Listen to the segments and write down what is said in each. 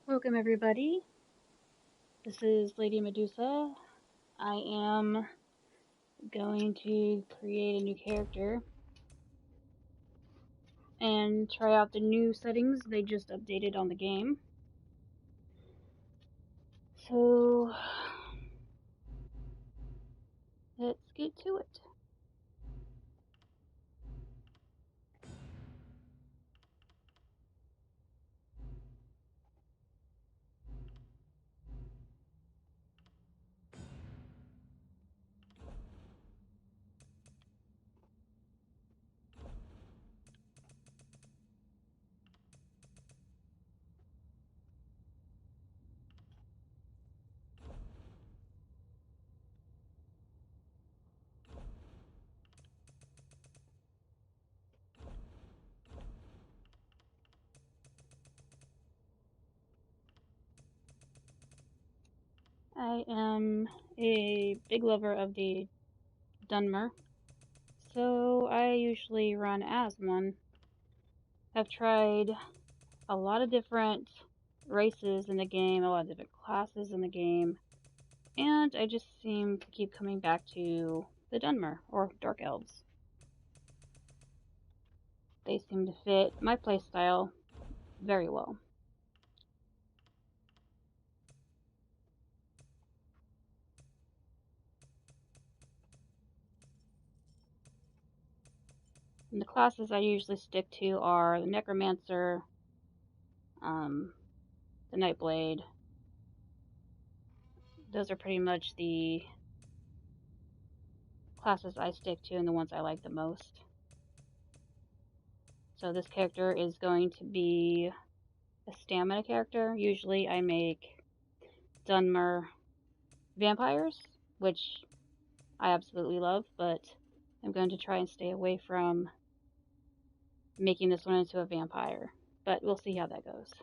Welcome everybody. This is Lady Medusa. I am going to create a new character and try out the new settings they just updated on the game. So let's get to it. I am a big lover of the Dunmer, so I usually run as one. I've tried a lot of different races in the game, a lot of different classes in the game, and I just seem to keep coming back to the Dunmer, or Dark Elves. They seem to fit my playstyle very well. And the classes I usually stick to are the Necromancer, the Nightblade. Those are pretty much the classes I stick to and the ones I like the most. So this character is going to be a stamina character. Usually I make Dunmer vampires, which I absolutely love, but I'm going to try and stay away from making this one into a vampire. But we'll see how that goes.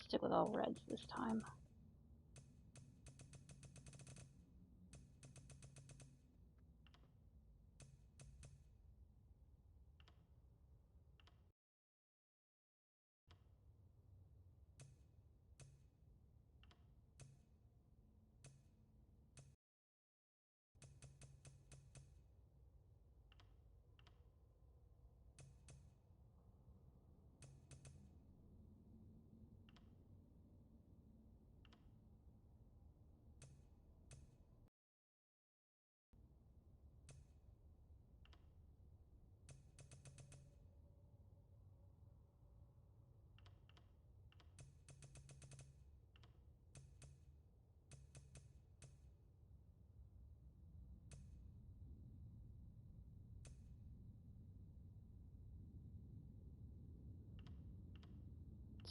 Stick with all reds this time.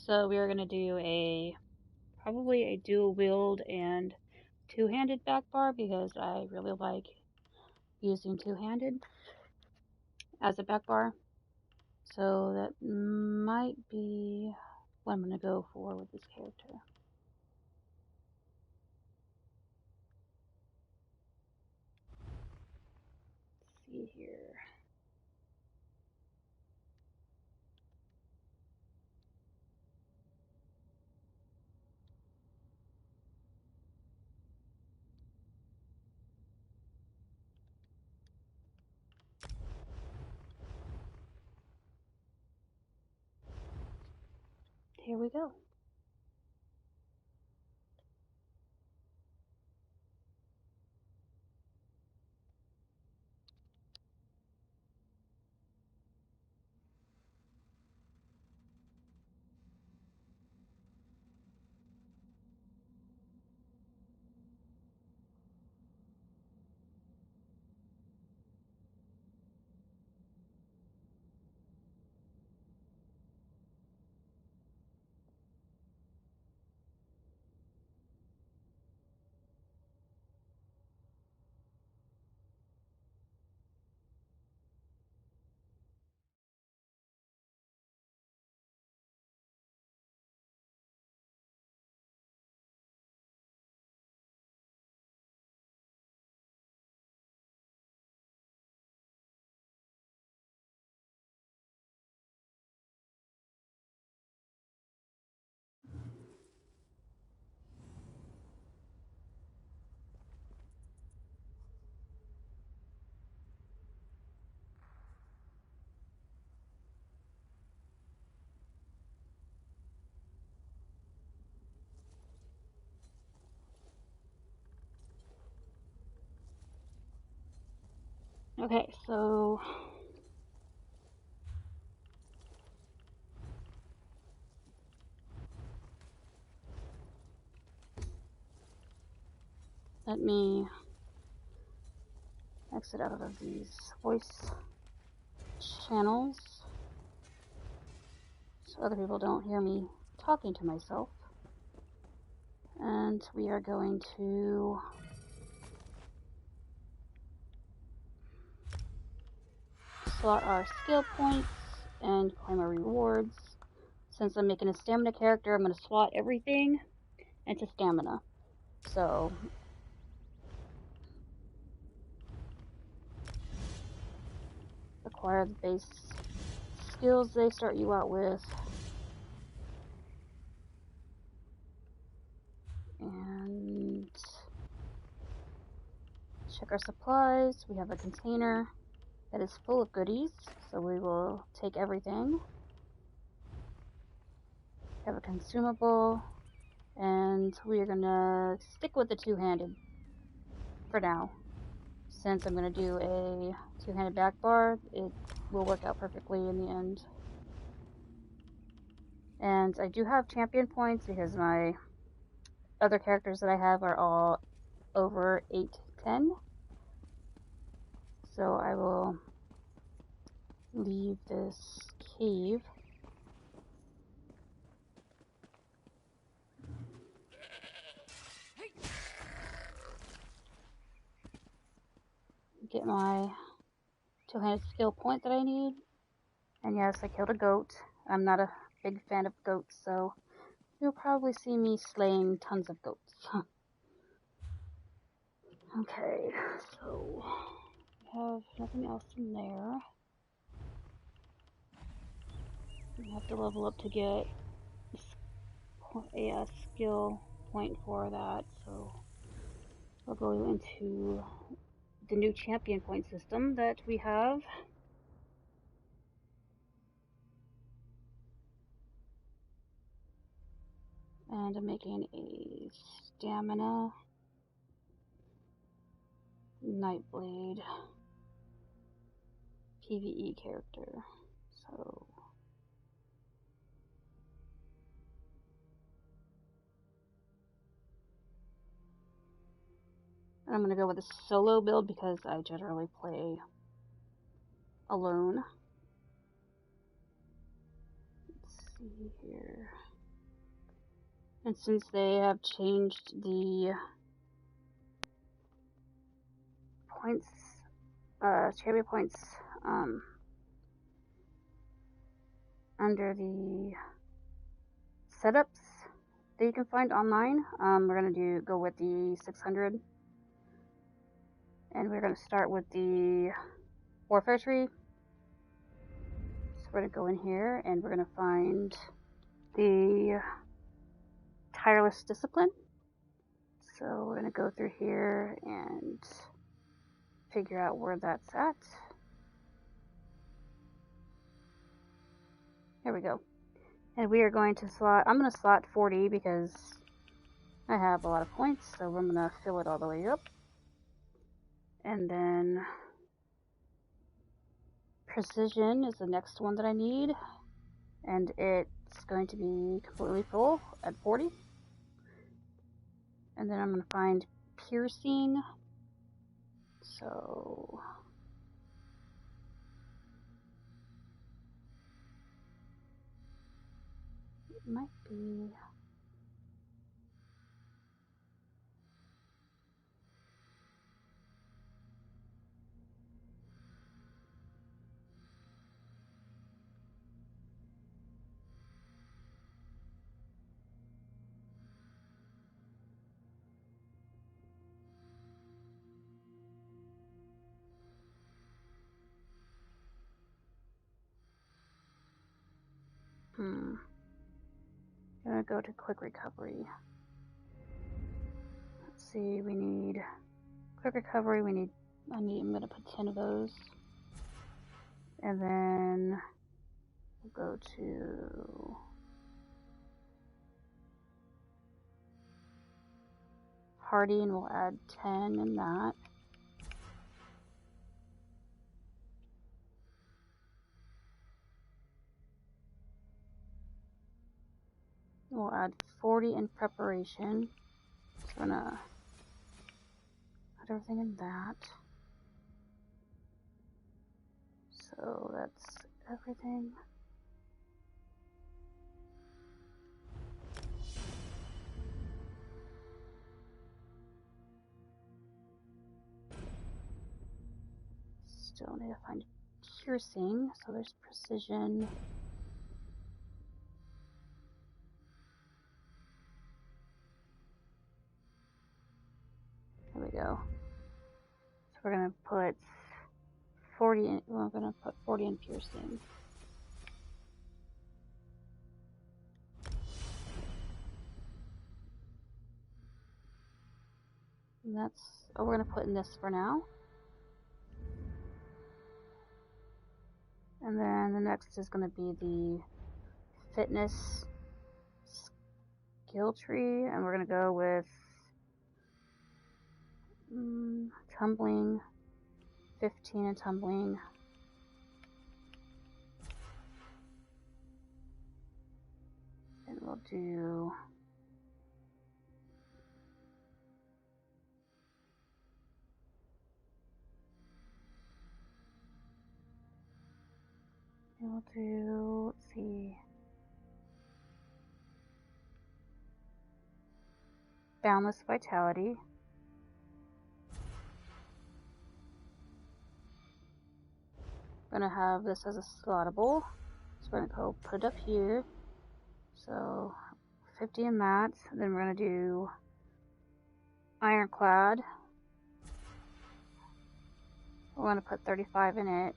So we are going to do probably a dual wield and two-handed back bar because I really like using two-handed as a back bar. So that might be what I'm going to go for with this character. see here. Here we go. Okay, so let me exit out of these voice channels so other people don't hear me talking to myself. And we are going to slot our skill points and claim our rewards. Since I'm making a stamina character, I'm going to slot everything into stamina. So acquire the base skills they start you out with. And check our supplies. We have a container that is full of goodies, so we will take everything. Have a consumable, and we are gonna stick with the two-handed for now. Since I'm gonna do a two-handed back bar, it will work out perfectly in the end. And I do have champion points because my other characters that I have are all over 810. So I will leave this cave. Get my two-handed skill point that I need. And yes, I killed a goat. I'm not a big fan of goats, so you'll probably see me slaying tons of goats. Okay, so we have nothing else in there. We have to level up to get a skill point for that, so we'll go into the new champion point system that we have. And I'm making a stamina Nightblade PvE character. So I'm going to go with a solo build because I generally play alone. Let's see here. And since they have changed the points, champion points, under the setups that you can find online, we're going to go with the 600. And we're going to start with the warfare tree. So we're going to go in here and we're going to find the tireless discipline. So we're going to go through here and figure out where that's at. Here we go. And we are going to slot, I'm going to slot 40 because I have a lot of points, so I'm going to fill it all the way up. And then precision is the next one that I need. And it's going to be completely full at 40. And then I'm going to find piercing. So it might be... I'm gonna go to quick recovery. Let's see, we need quick recovery, I'm gonna put 10 of those. And then we'll go to hardy and we'll add 10 in that. We'll add 40 in preparation. So we're gonna put everything in that. So that's everything. Still need to find piercing, so there's precision. There we go. So we're gonna put 40 in, well, I'm gonna put 40 in piercing. And that's all we're gonna put in this for now. And then the next is gonna be the fitness skill tree, and we're gonna go with tumbling, 15 in tumbling. And we'll do let's see, boundless vitality. I'm gonna have this as a slottable, so we're gonna go put it up here. So 50 in that. Then we're gonna do ironclad. We're gonna put 35 in it.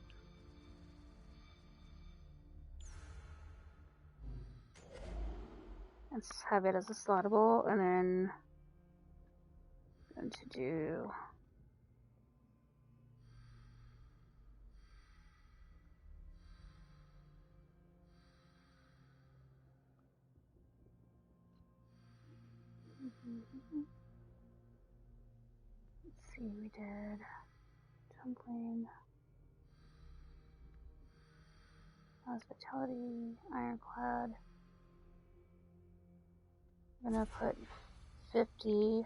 Let's have it as a slottable, and then I'm going to do let's see, we did tumbling, hospitality, ironclad. I'm gonna put 50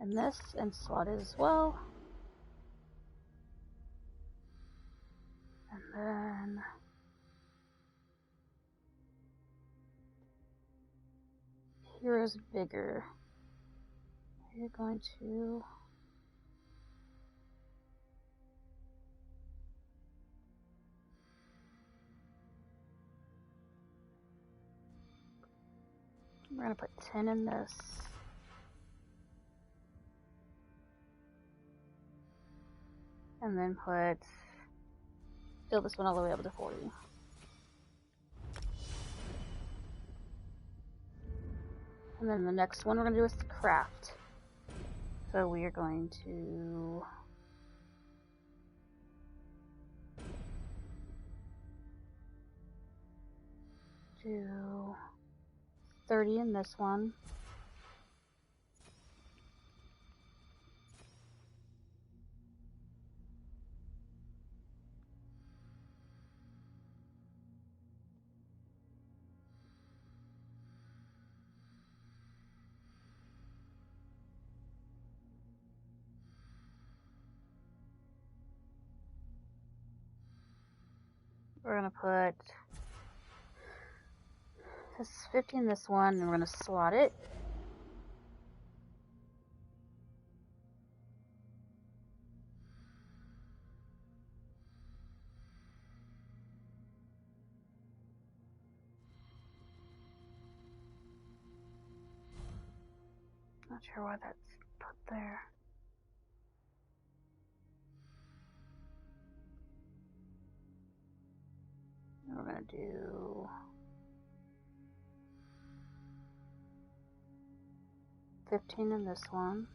in this and slot it as well. And then hero's vigor. You're going to we're gonna put 10 in this. And then fill this one all the way up to 40. And then the next one we're going to do is craft. So we are going to do 30 in this one. We're going to put this 50 in this one, and we're going to slot it. Not sure why that's put there. And we're going to do 15 in this one.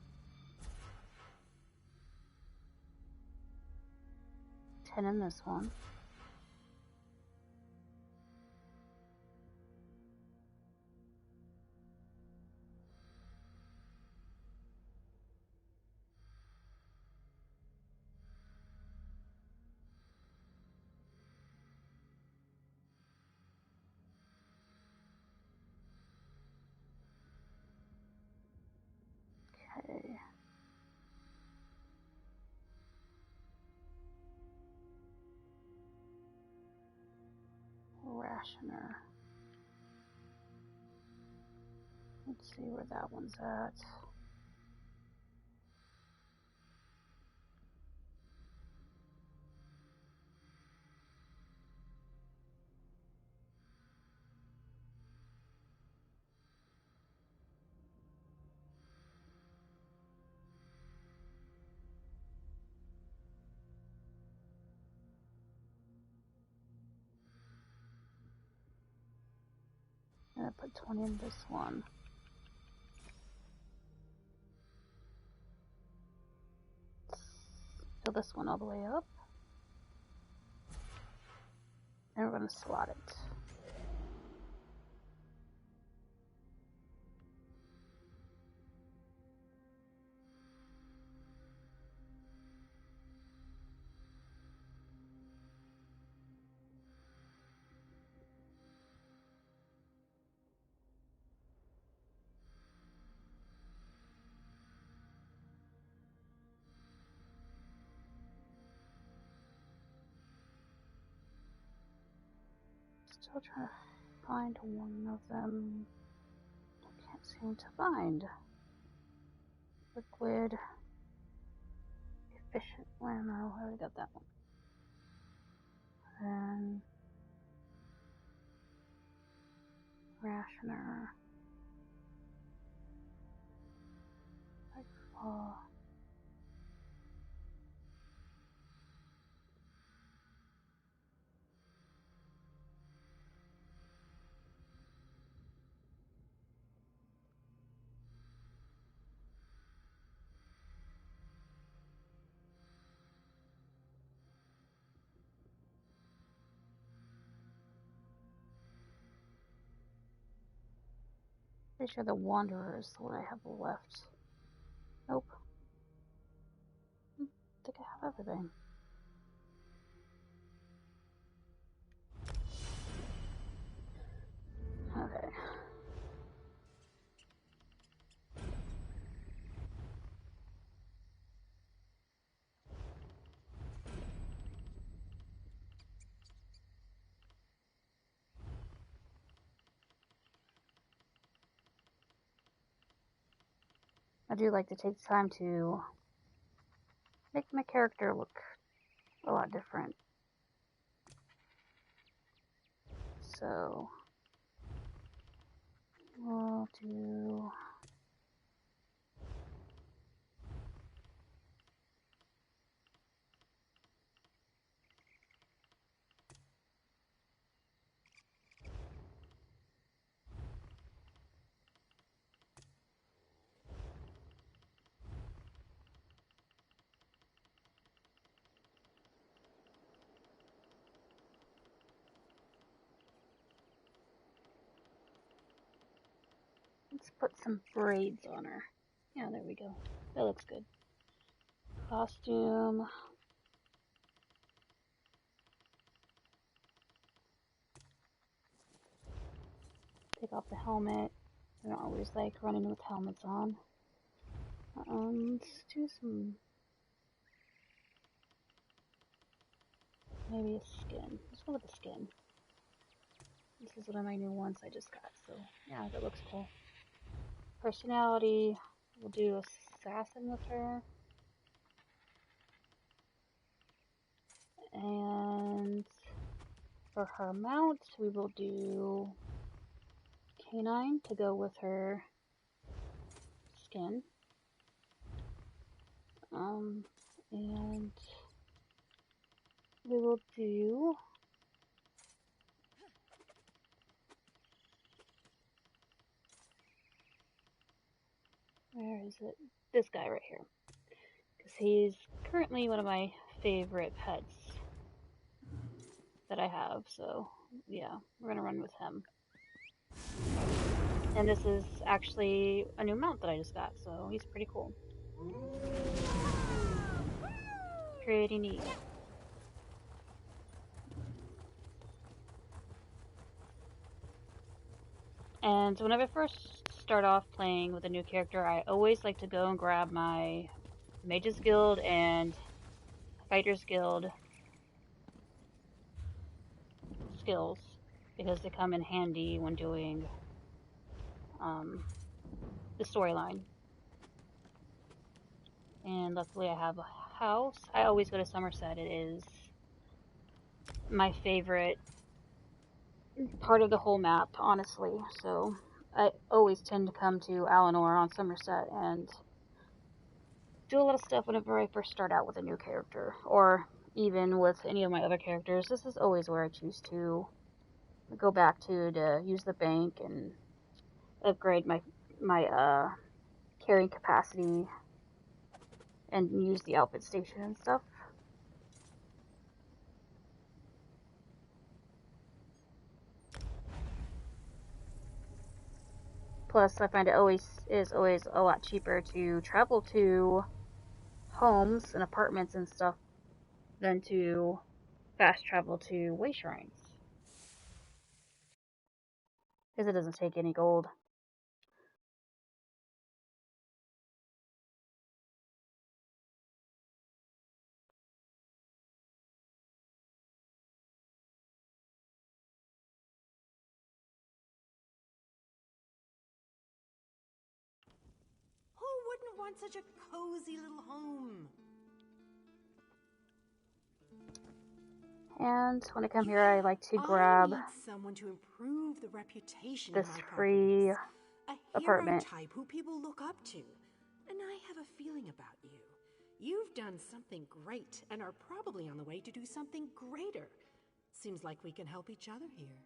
10 in this one. Okay. Rationer. Let's see where that one's at. I'm going to put 20 in this one. Fill this one all the way up. And we're going to slot it. Still trying to find one of them. I can't seem to find. Liquid. Efficient. Well, no, I already got that one. And rationer. Nightfall. Pretty sure the Wanderer is the one I have left. Nope. I think I have everything. Okay. I do like to take time to make my character look a lot different. So we'll do put some braids on her. Yeah, there we go. That looks good. Costume. Take off the helmet. I don't always like running with helmets on. Let's do some... maybe a skin. Let's go with the skin. This is one of my new ones I just got, so yeah, that looks cool. Personality, we'll do assassin with her. And for her mount, we will do canine to go with her skin. And we will do where is it? This guy right here. Because he's currently one of my favorite pets that I have, so yeah, we're gonna run with him. And this is actually a new mount that I just got, so he's pretty cool. Pretty neat. And whenever I first start off playing with a new character, I always like to go and grab my Mages Guild and Fighters Guild skills, because they come in handy when doing the storyline. And luckily I have a house. I always go to Somerset. It is my favorite part of the whole map, honestly. So I always tend to come to Alinor on Somerset and do a lot of stuff whenever I first start out with a new character, or even with any of my other characters. This is always where I choose to go back to use the bank and upgrade my carrying capacity and use the outfit station and stuff. Plus, I find it is always a lot cheaper to travel to homes and apartments and stuff than to fast travel to way shrines, because it doesn't take any gold. Who wouldn't want such a cozy little home? And when I come here, I like to grab someone to improve the reputation this of my free a apartment. Hero type who people look up to. And I have a feeling about you. You've done something great and are probably on the way to do something greater. Seems like we can help each other here.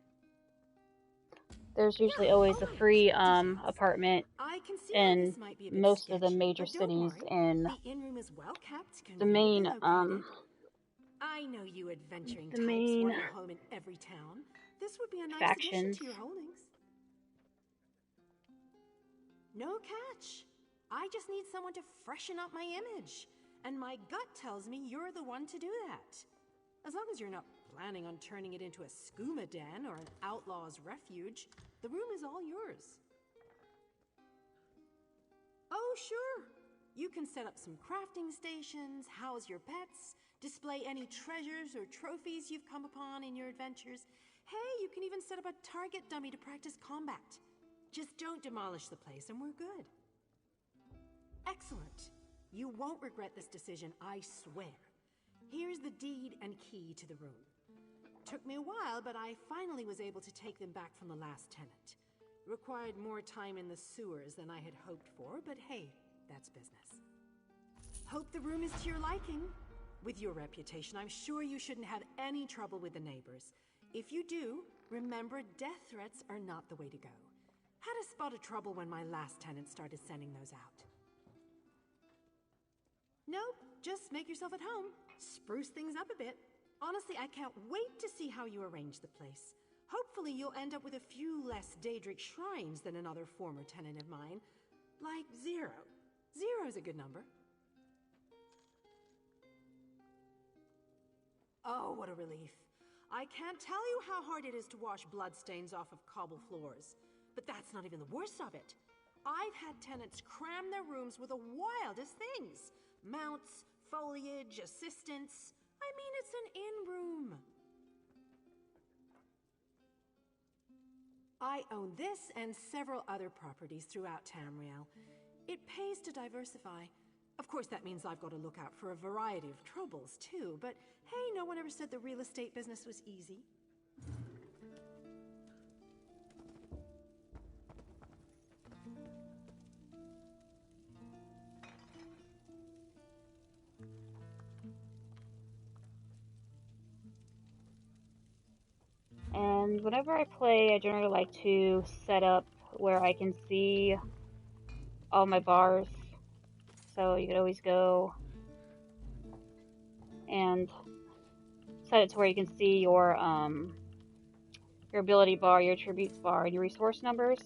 There's usually always a free apartment in most of the major cities in the main I know you adventuring the types main want a home in every town. This would be a nice factions. addition to your holdings. No catch. I just need someone to freshen up my image. And my gut tells me you're the one to do that. As long as you're not planning on turning it into a skooma den or an outlaw's refuge, the room is all yours. Oh, sure. You can set up some crafting stations, house your pets, display any treasures or trophies you've come upon in your adventures. Hey, you can even set up a target dummy to practice combat. Just don't demolish the place and we're good. Excellent. You won't regret this decision, I swear. Here's the deed and key to the room. Took me a while, but I finally was able to take them back from the last tenant. Required more time in the sewers than I had hoped for, but hey, that's business. Hope the room is to your liking. With your reputation, I'm sure you shouldn't have any trouble with the neighbors. If you do, remember death threats are not the way to go. Had a spot of trouble when my last tenant started sending those out. Nope, just make yourself at home. Spruce things up a bit. Honestly, I can't wait to see how you arrange the place. Hopefully you'll end up with a few less Daedric shrines than another former tenant of mine. Like 0. 0's a good number. Oh, what a relief. I can't tell you how hard it is to wash bloodstains off of cobble floors. But that's not even the worst of it. I've had tenants cram their rooms with the wildest things. Mounts, foliage, assistants. I mean, it's an in-room. I own this and several other properties throughout Tamriel. It pays to diversify. Of course, that means I've got to look out for a variety of troubles, too. But hey, no one ever said the real estate business was easy. And whenever I play, I generally like to set up where I can see all my bars. So you could always go and set it to where you can see your ability bar, your attributes bar, and your resource numbers.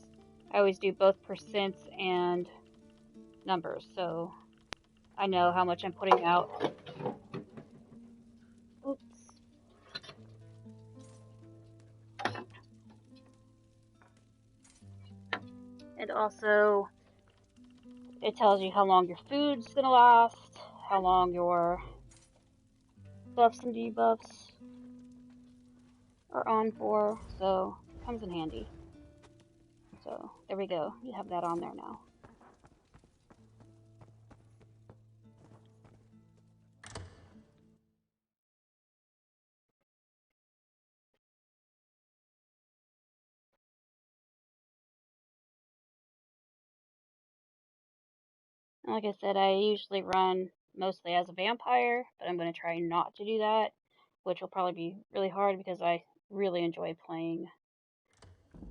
I always do both percents and numbers, so I know how much I'm putting out. Oops. And also, it tells you how long your food's gonna last, how long your buffs and debuffs are on for, so it comes in handy. So there we go, you have that on there now. And like I said, I usually run mostly as a vampire, but I'm going to try not to do that, which will probably be really hard because I really enjoy playing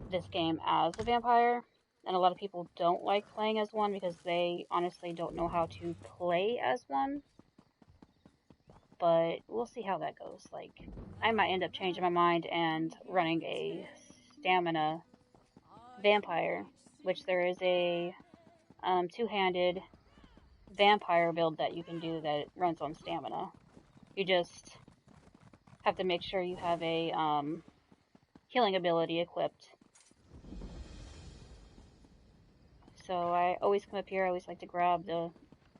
this game as a vampire. And a lot of people don't like playing as one because they honestly don't know how to play as one. But we'll see how that goes. Like, I might end up changing my mind and running a stamina vampire, which there is a two-handed vampire build that you can do that runs on stamina. You just have to make sure you have a healing ability equipped. So I always come up here, I always like to grab the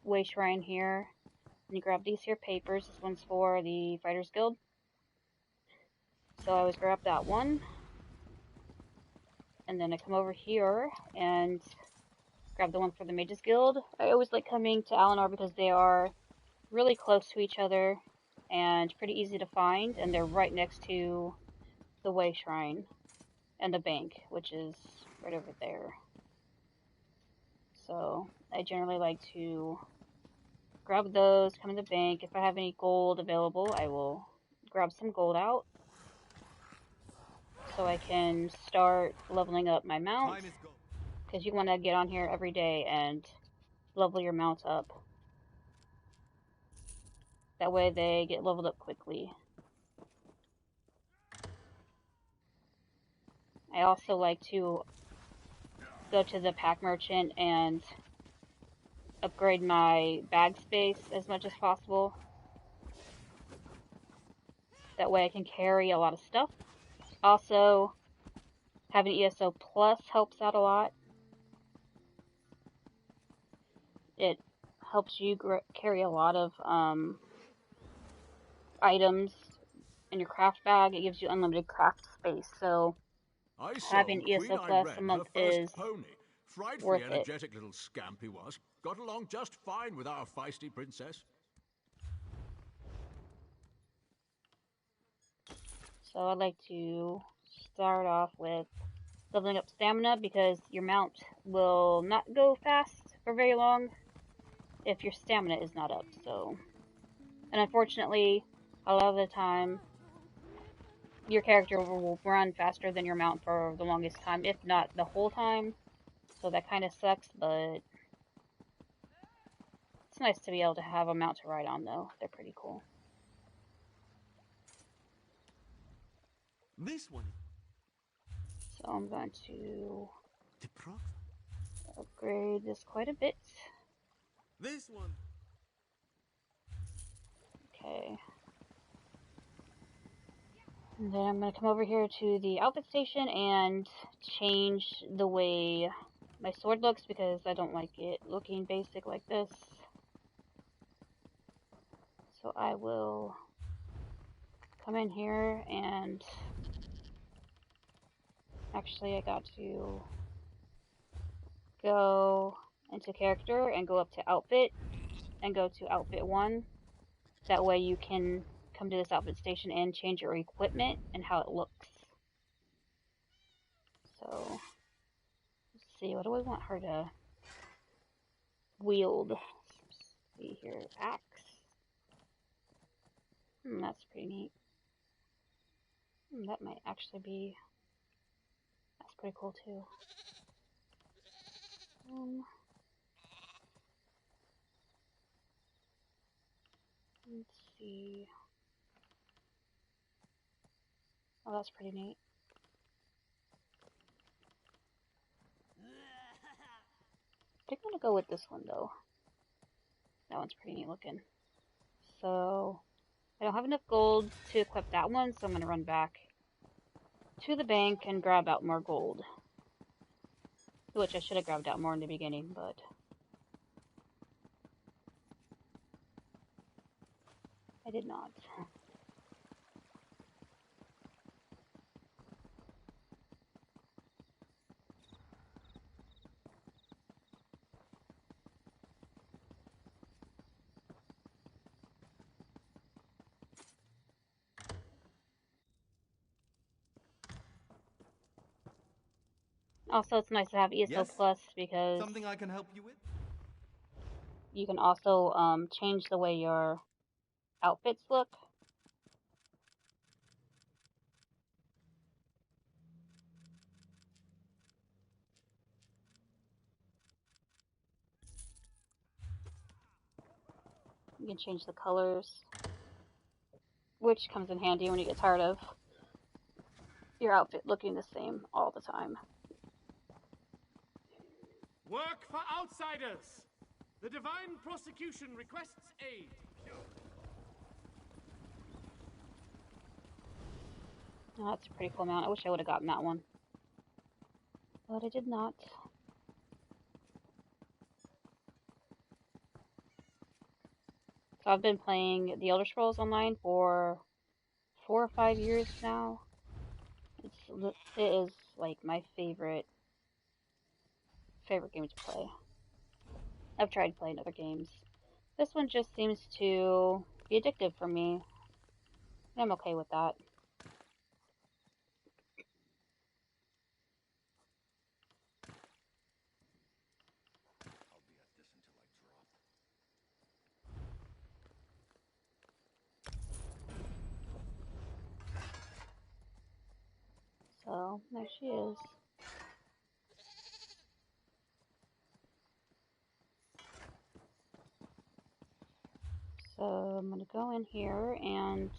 way shrine here. And you grab these here papers. This one's for the Fighters Guild. So I always grab that one. And then I come over here and grab the one for the Mages Guild. I always like coming to Alinor because they are really close to each other and pretty easy to find, and they're right next to the Way Shrine and the bank, which is right over there. So I generally like to grab those, come in the bank. If I have any gold available, I will grab some gold out so I can start leveling up my mount, because you want to get on here every day and level your mount up. That way they get leveled up quickly. I also like to go to the pack merchant and upgrade my bag space as much as possible. That way I can carry a lot of stuff. Also, having ESO Plus helps out a lot. It helps you carry a lot of items in your craft bag. It gives you unlimited craft space, so having ESO Plus a month is Frightfully worth it. energetic little scamp he was. Got along just fine with our feisty princess. So I'd like to start off with leveling up stamina, because your mount will not go fast for very long if your stamina is not up. So, and unfortunately, a lot of the time, your character will run faster than your mount for the longest time, if not the whole time. So that kind of sucks, but it's nice to be able to have a mount to ride on, though. They're pretty cool. This one. So I'm going to upgrade this quite a bit. This one. Okay. And then I'm going to come over here to the outfit station and change the way my sword looks because I don't like it looking basic like this. So I will come in here and actually I got to go into character and go up to outfit and go to outfit 1. That way you can come to this outfit station and change your equipment and how it looks. So, let's see, what do I want her to wield? Let's see here, axe. That's pretty neat. That might actually be, that's pretty cool too. Let's see. Oh, that's pretty neat. I think I'm gonna go with this one though. That one's pretty neat looking. So, I don't have enough gold to equip that one, so I'm gonna run back to the bank and grab out more gold. Which I should have grabbed out more in the beginning, but I did not. Also, it's nice to have ESO Yes? Plus because Something I can help you with? you can also change the way your outfits look. You can change the colors, which comes in handy when you get tired of your outfit looking the same all the time. Work for outsiders! The Divine Prosecution requests aid. Oh, that's a pretty cool mount. I wish I would have gotten that one. But I did not. So I've been playing The Elder Scrolls Online for 4 or 5 years now. It is like my favorite game to play. I've tried playing other games. This one just seems to be addictive for me. I'm okay with that. So, there she is. So, I'm gonna go in here and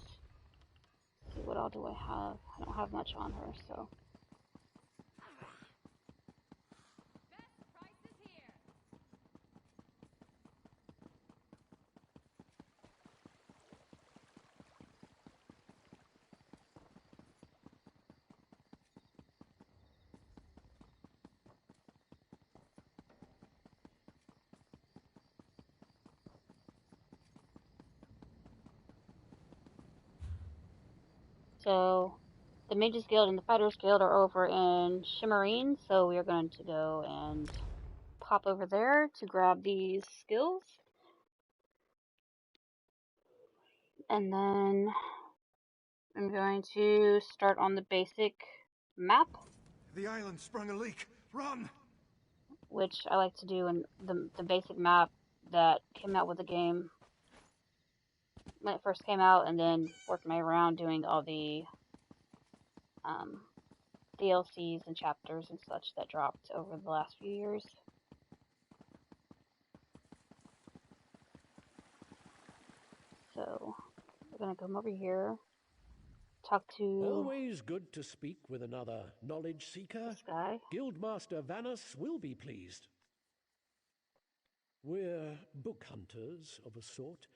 see what all do I have. I don't have much on her, so. So, the Mages Guild and the Fighters Guild are over in Shimmerine, so we are going to go and pop over there to grab these skills. And then I'm going to start on the basic map. The island sprung a leak. Run! Which I like to do in the basic map that came out with the game when it first came out, and then worked my way around doing all the DLCs and chapters and such that dropped over the last few years. So we're gonna come over here talk to Always good to speak with another knowledge seeker. this guy. Guildmaster Vanus will be pleased. We're book hunters of a sort.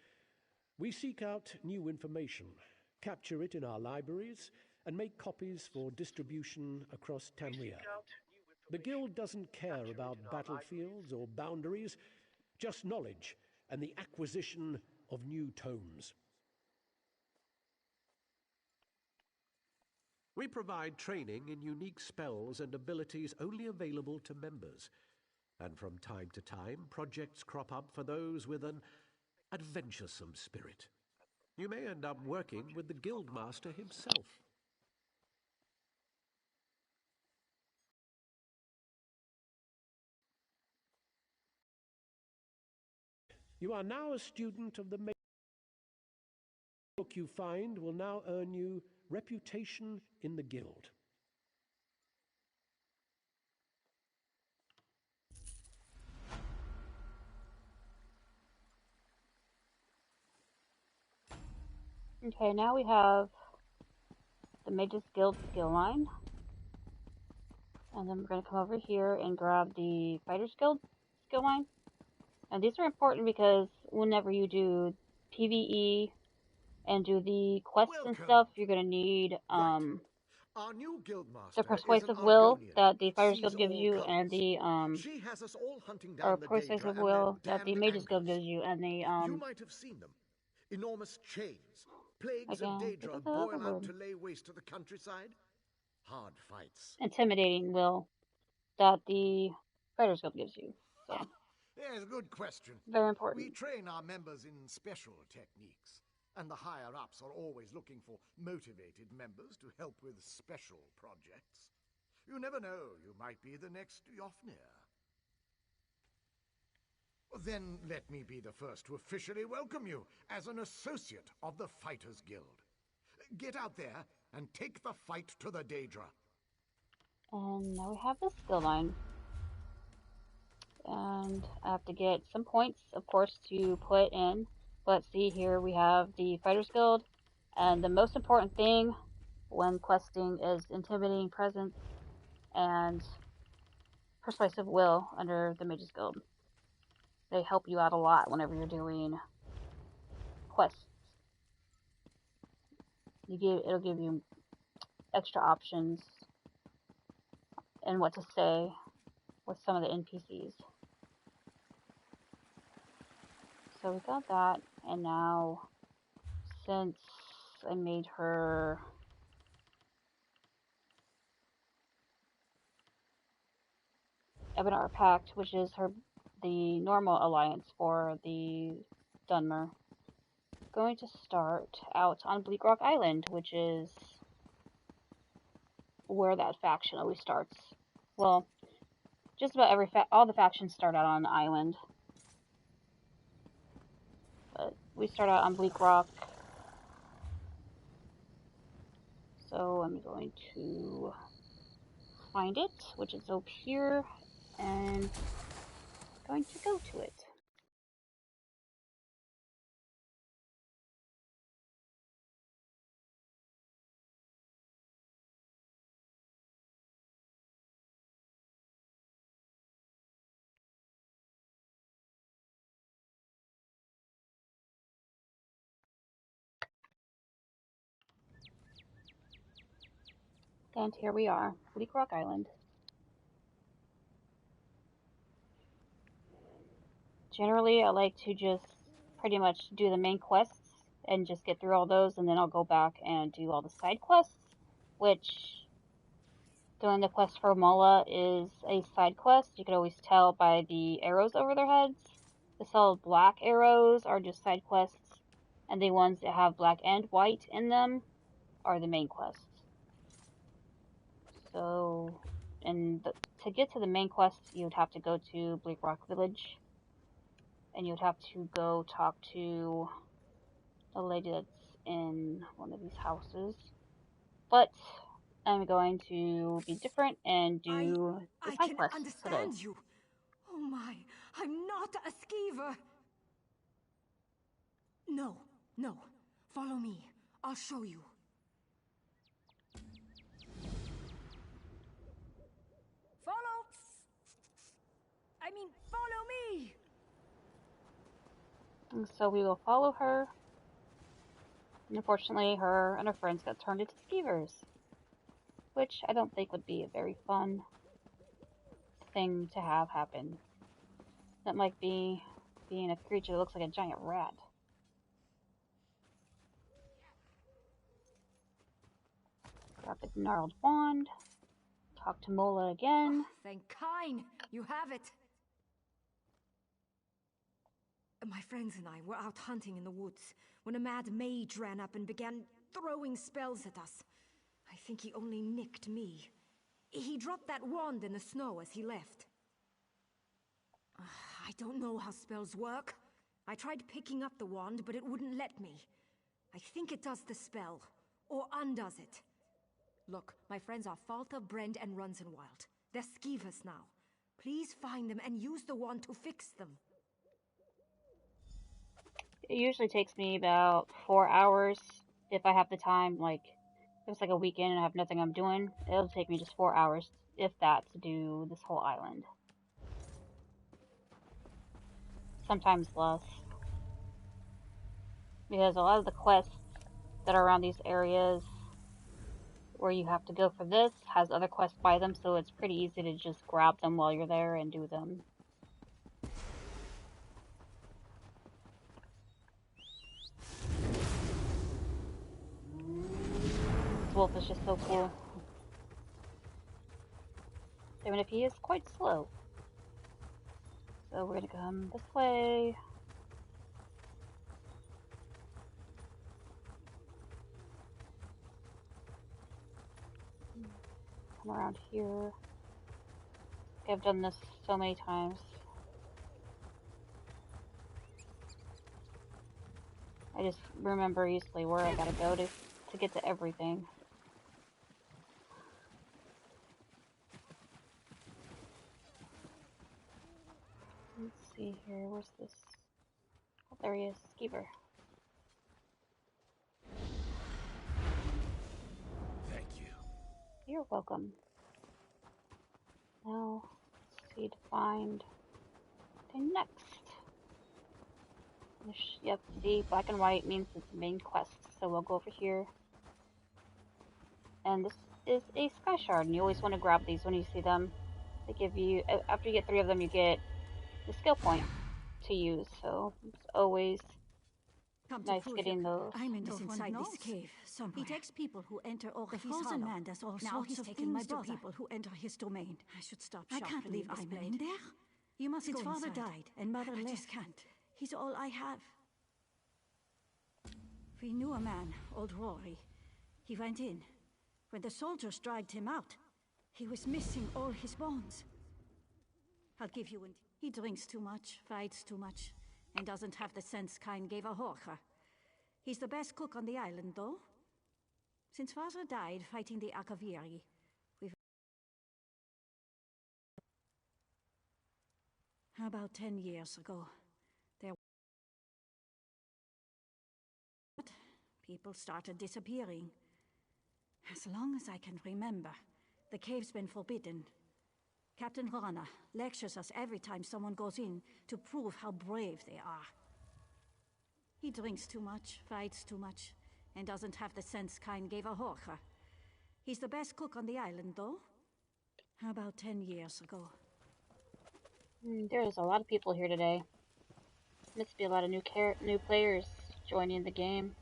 We seek out new information, capture it in our libraries, and make copies for distribution across Tamria. The Guild doesn't care about battlefields or boundaries, just knowledge and the acquisition of new tomes. We provide training in unique spells and abilities only available to members. And from time to time, projects crop up for those with an adventuresome spirit. You may end up working with the Guildmaster himself. You are now a student of the book you find will now earn you reputation in the Guild. Okay, now we have the Mages Guild skill line. And then we're going to come over here and grab the Fighters Guild skill line. And these are important because whenever you do PvE and do the quests and stuff, you're going to need Our new guildmaster the is Persuasive an Will Argonian. that the Fighters Sees Guild gives all you, colours. and the She has us all hunting or down the Persuasive Daedra and Will their that the damned Mages Guild anchors. gives you, and the You might have seen them. Enormous chains. Plagues of Daedra boil out to lay waste to the countryside. Hard fights. Intimidating Will that the Fighters Guild gives you. So Yes, good question. very important. We train our members in special techniques, and the higher-ups are always looking for motivated members to help with special projects. You never know, you might be the next Yofnir. Then let me be the first to officially welcome you as an associate of the Fighters Guild. Get out there and take the fight to the Daedra. And now we have this skill line. And I have to get some points, of course, to put in. But see here we have the Fighters Guild. And the most important thing when questing is Intimidating Presence and Persuasive Will under the Mages Guild. They help you out a lot whenever you're doing quests. It'll give you extra options and what to say with some of the NPCs. So we got that, and now since I made her Ebenar Pact, which is the normal alliance for the Dunmer, going to start out on Bleak Rock Island, which is where that faction always starts. Well, just about all the factions start out on the island. But we start out on Bleak Rock. So I'm going to find it, which is up here, and going to go to it. And here we are, Bleak Rock Island. Generally, I like to just pretty much do the main quests and just get through all those, and then I'll go back and do all the side quests, which doing the quest for Mola is a side quest. You can always tell by the arrows over their heads. The solid black arrows are just side quests, and the ones that have black and white in them are the main quests. So, to get to the main quest, you would have to go to Bleak Rock Village, and you would have to go talk to the lady that's in one of these houses. But I'm going to be different and do the side quests today. I can understand you. Oh my, I'm not a skeever. No, follow me. I'll show you. I mean, follow me! And so we will follow her. And unfortunately, her and her friends got turned into skeevers, which I don't think would be a very fun thing to have happen. That might be being a creature that looks like a giant rat. Grab the gnarled wand. Talk to Mola again. Oh, thank Kine! You have it! My friends and I were out hunting in the woods when a mad mage ran up and began throwing spells at us. I think he only nicked me. He dropped that wand in the snow as he left. I don't know how spells work. I tried picking up the wand, but it wouldn't let me. I think it does the spell, or undoes it. Look, my friends are Falta, Brend, and Runzenwild. They're skeevers now. Please find them and use the wand to fix them. It usually takes me about 4 hours if I have the time. Like, if it's like a weekend and I have nothing I'm doing, it'll take me just 4 hours, if that, to do this whole island. Sometimes less. Because a lot of the quests that are around these areas where you have to go for this has other quests by them, so it's pretty easy to just grab them while you're there and do them. This wolf is just so cool. Even if he is quite slow. So we're gonna come this way. Come around here. I've done this so many times. I just remember easily where I gotta go to get to everything. Let's see here, where's this? Oh, there he is, Skeever. Thank you. You're welcome. Now, let's see to find the next. Yep, see, black and white means it's the main quest, so we'll go over here. And this is a sky shard, and you always want to grab these when you see them. They give you, after you get 3 of them, you get the skill point to use, so it's always nice getting those. I'm inside this cave somewhere. He takes people who enter The Orcus frozen Hollow. man does all Now sorts he's of taken my things to brother. people who enter his domain. I should stop I shop can't and believe leave this I'm blade. in there. You must Since go father inside. died and mother I left, just can't. he's all I have. We knew a man, old Rory. He went in. When the soldiers dragged him out, he was missing all his bones. I'll give you one. He drinks too much, fights too much, and doesn't have the sense Kine gave a Horka. He's the best cook on the island, though. Since father died fighting the Akaviri, we've... About 10 years ago, people started disappearing. As long as I can remember, the cave's been forbidden. Captain Rana lectures us every time someone goes in to prove how brave they are. He drinks too much, fights too much, and doesn't have the sense Kine gave a Horka. He's the best cook on the island, though. About 10 years ago. There's a lot of people here today. Must be a lot of new players joining the game.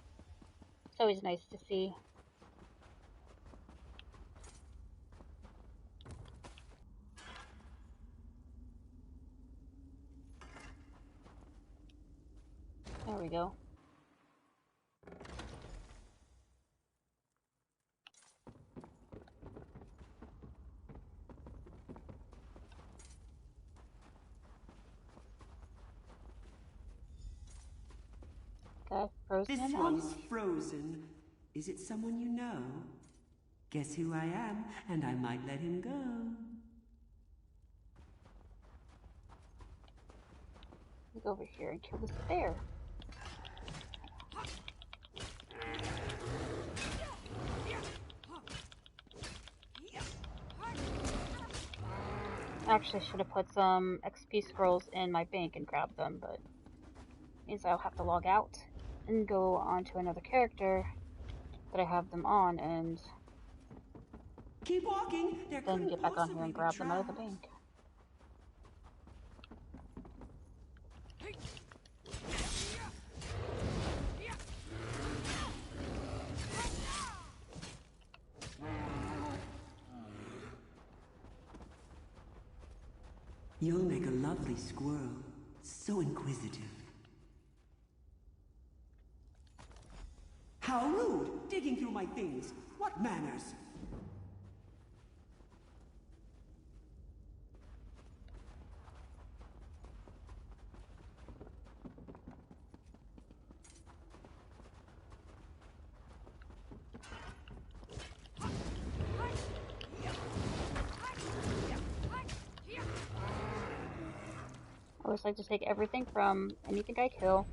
It's always nice to see. There we go. Okay, frozen. This one's frozen. Is it someone you know? Guess who I am, and I might let him go. Let's go over here and kill this bear. Actually, should have put some XP scrolls in my bank and grabbed them, but means I'll have to log out and go on to another character that I have them on, and keep walking. Then get back on here and grab them out of the bank. You'll make a lovely squirrel. So inquisitive. How rude! Digging through my things. What manners? I always like to take everything from anything I kill.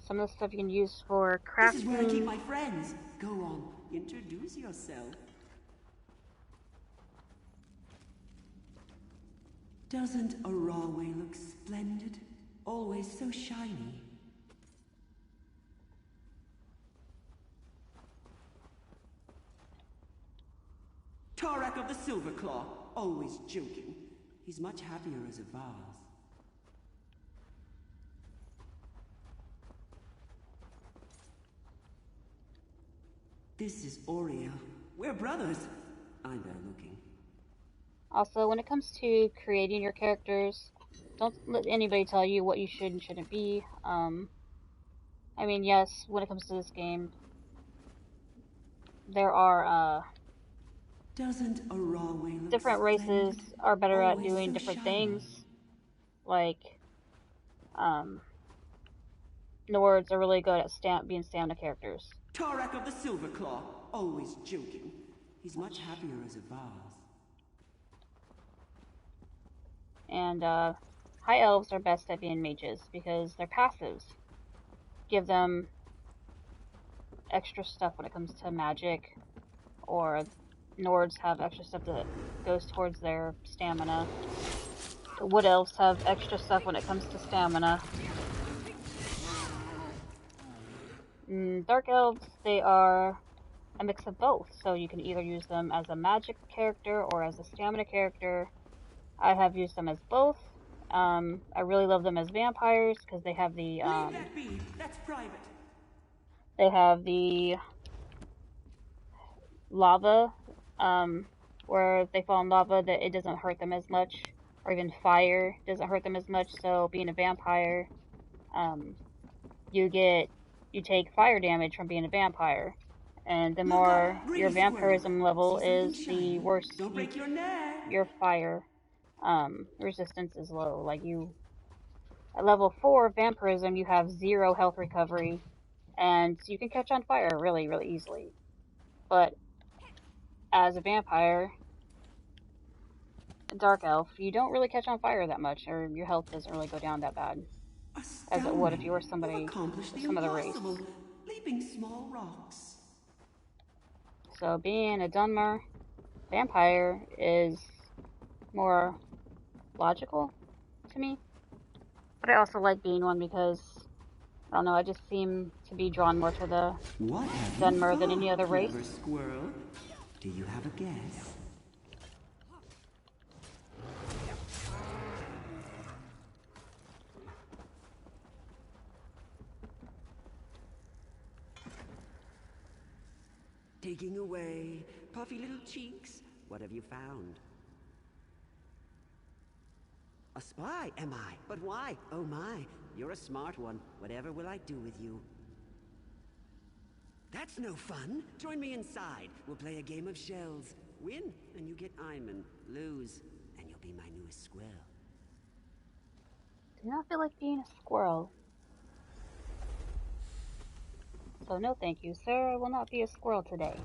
Some of the stuff you can use for crafting. This is where I keep my friends. Go on, introduce yourself. Doesn't a Rawway look splendid? Always so shiny. Tarak of the Silverclaw, always joking. He's much happier as a vase. This is Oreo. We're brothers. I'm better looking. Also, when it comes to creating your characters, don't let anybody tell you what you should and shouldn't be. I mean, yes, when it comes to this game, there are, Doesn't a Rawway look different races splendid? are better at Always doing so different shiny. things. Like, Nords are really good at being stamina characters. Tarak of the Silverclaw, always joking. He's much happier as a vase. And, High Elves are best at being mages because their passives give them extra stuff when it comes to magic, or Nords have extra stuff that goes towards their stamina. The Wood Elves have extra stuff when it comes to stamina. Dark Elves, they are a mix of both, so you can either use them as a magic character or as a stamina character. I have used them as both. I really love them as vampires because they have the Leave that be. That's private. they have the lava, where if they fall in lava, that it doesn't hurt them as much, or even fire doesn't hurt them as much. So being a vampire, you take fire damage from being a vampire, and the more your vampirism level is, the worse Don't break your neck. your fire resistance is low. Like at level 4 vampirism, you have 0 health recovery, and you can catch on fire really, really easily. But as a vampire, dark elf, you don't really catch on fire that much, or your health doesn't really go down that bad as it would if you were somebody with some other race. Leaping small rocks. So being a Dunmer vampire is more logical to me. But I also like being one because, I don't know, I just seem to be drawn more to the Dunmer than any other race. Squirrel? Do you have a guess? Digging away, puffy little cheeks. What have you found? A spy, am I? But why? Oh my, you're a smart one. Whatever will I do with you? That's no fun. Join me inside. We'll play a game of shells. Win, and you get Iman. Lose, and you'll be my newest squirrel. Do not feel like being a squirrel. So no thank you, sir. I will not be a squirrel today.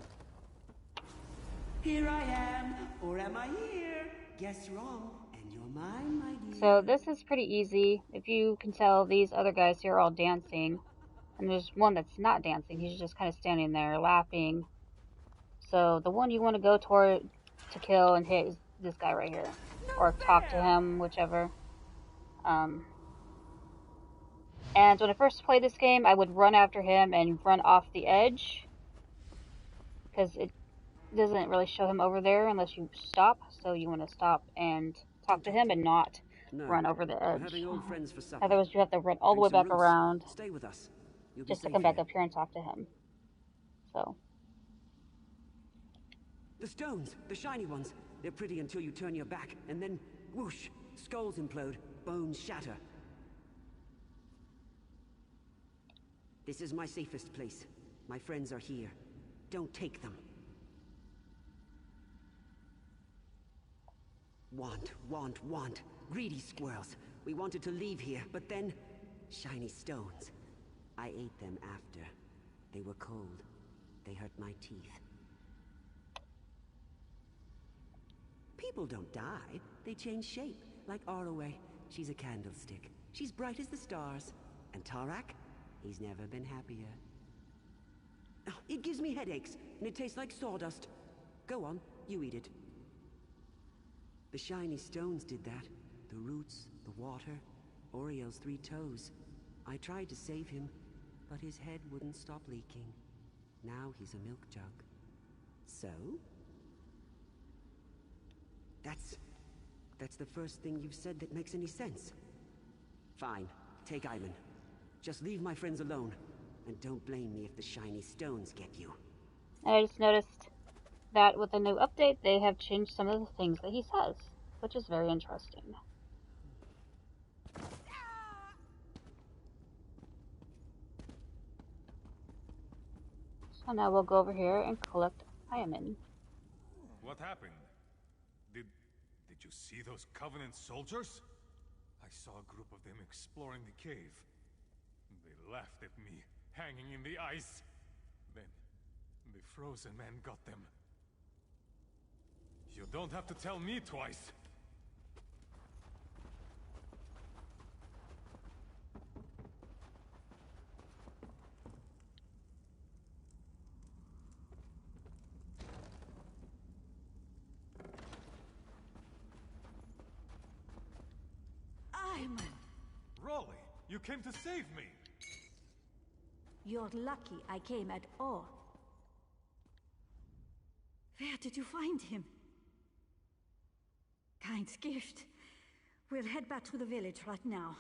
Here I am, or am I here? Guess wrong, and you're mine, my dear. So this is pretty easy. If you can tell, these other guys here are all dancing. And there's one that's not dancing. He's just kind of standing there laughing. So the one you want to go toward to kill and hit is this guy right here. or talk to him, whichever. And when I first played this game, I would run after him and run off the edge, because it doesn't really show him over there unless you stop, so you want to stop and talk to him and not run over the edge. Having old friends for supper. Otherwise you have to run all the way back around Stay with us. You'll just be to come safe back up here and talk to him. So. The stones, the shiny ones. They're pretty until you turn your back, and then whoosh, skulls implode, bones shatter. This is my safest place. My friends are here. Don't take them. Want. Greedy squirrels. We wanted to leave here, but then... shiny stones. I ate them after. They were cold. They hurt my teeth. People don't die. They change shape. Like Arroway. She's a candlestick. She's bright as the stars. And Tarak? He's never been happier. Oh, it gives me headaches, and it tastes like sawdust. Go on, you eat it. The shiny stones did that. The roots, the water, Oriel's 3 toes. I tried to save him, but his head wouldn't stop leaking. Now he's a milk jug. So? That's the first thing you've said that makes any sense. Fine, take Iman. Just leave my friends alone, and don't blame me if the shiny stones get you. I just noticed that with the new update, they have changed some of the things that he says, which is very interesting. So now we'll go over here and collect Iman. What happened? Did you see those Covenant soldiers? I saw a group of them exploring the cave. They laughed at me, hanging in the ice. Then, the frozen man got them. You don't have to tell me twice. Rolly, you came to save me! You're lucky I came at all. Where did you find him? Kind gift. We'll head back to the village right now.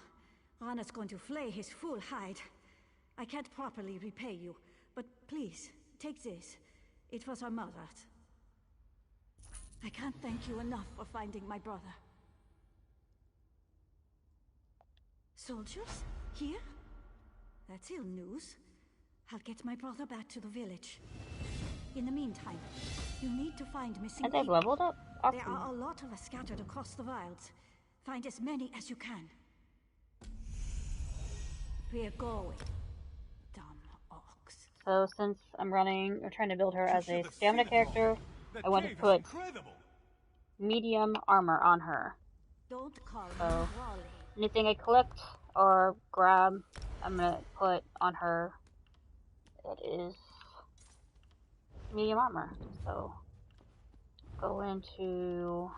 Rana's going to flay his full hide. I can't properly repay you, but please, take this. It was our mother's. I can't thank you enough for finding my brother. Soldiers? Here? That's ill news. I'll get my brother back to the village. In the meantime, you need to find missing And they've leveled up? Awesome. There are a lot of us scattered across the wilds. Find as many as you can. We're going. Dumb ox. So since I'm trying to build her as a stamina character, I want to put medium armor on her. Don't call me So Rolly. anything I collect or grab, I'm gonna put on her. It is medium armor. So go into.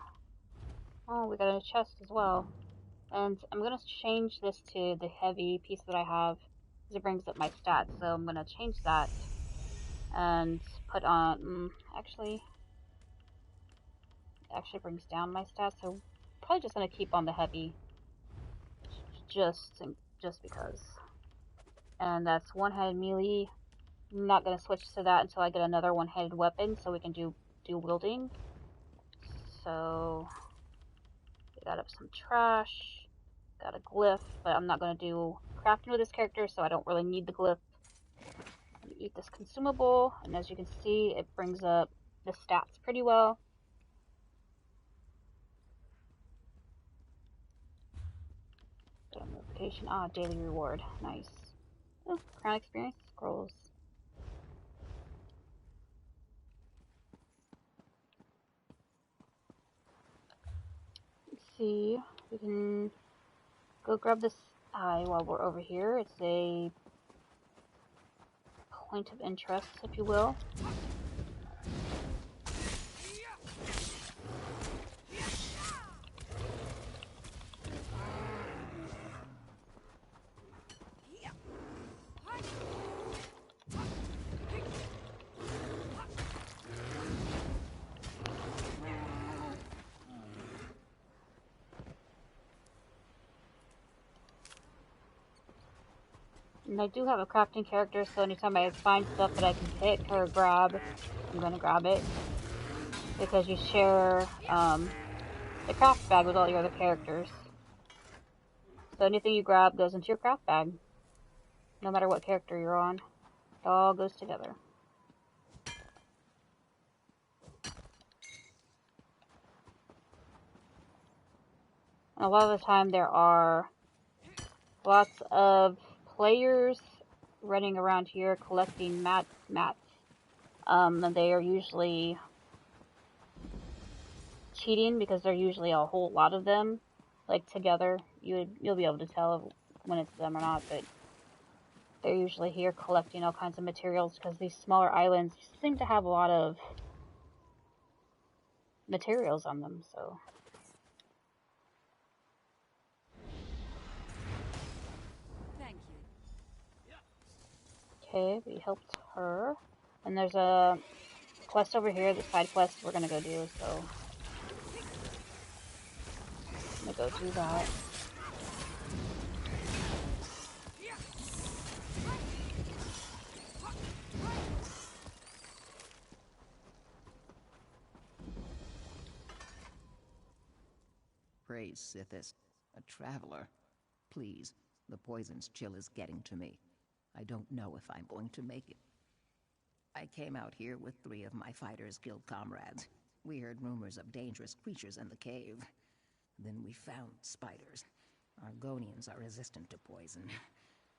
Oh, we got a chest as well. And I'm gonna change this to the heavy piece that I have, because it brings up my stats. So I'm gonna change that and put on. Actually brings down my stats. So probably just gonna keep on the heavy, just because. And that's one-handed melee. I'm not gonna switch to that until I get another one-handed weapon, so we can do wielding. So we got up some trash, got a glyph, but I'm not gonna do crafting with this character, so I don't really need the glyph. I'm gonna eat this consumable, and as you can see, it brings up the stats pretty well. Notification. Daily reward. Nice. Oh, crown experience scrolls. Let's see. We can go grab this eye while we're over here. It's a point of interest, if you will. And I do have a crafting character, so anytime I find stuff that I can pick or grab, I'm going to grab it. Because you share the craft bag with all your other characters. So anything you grab goes into your craft bag. No matter what character you're on. It all goes together. And a lot of the time there are lots of players running around here collecting mats. And they are usually cheating because there are usually a whole lot of them, like together. You'll be able to tell when it's them or not, but they're usually here collecting all kinds of materials because these smaller islands seem to have a lot of materials on them, so. Thank you. Okay, we helped her. And there's a quest over here, the side quest we're gonna go do, so. I'm gonna go do that. Praise Sithis, a traveler. Please, the poison's chill is getting to me. I don't know if I'm going to make it. I came out here with 3 of my Fighters Guild comrades. We heard rumors of dangerous creatures in the cave. Then we found spiders. Argonians are resistant to poison.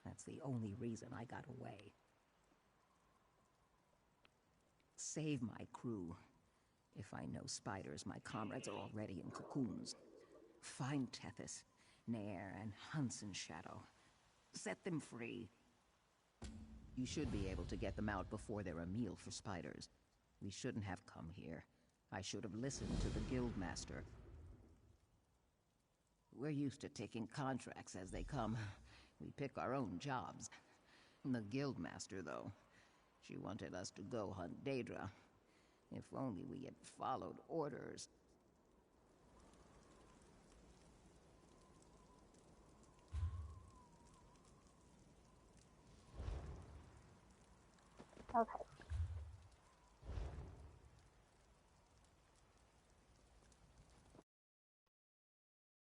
That's the only reason I got away. Save my crew. If I know spiders, my comrades are already in cocoons. Find Tethys, Nair, and Hunson's Shadow. Set them free. You should be able to get them out before they're a meal for spiders. We shouldn't have come here. I should have listened to the Guildmaster. We're used to taking contracts as they come. We pick our own jobs. The Guildmaster, though, she wanted us to go hunt Daedra. If only we had followed orders. Okay.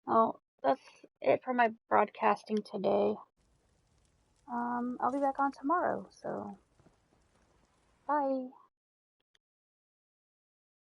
Well, that's it for my broadcasting today. I'll be back on tomorrow, so bye.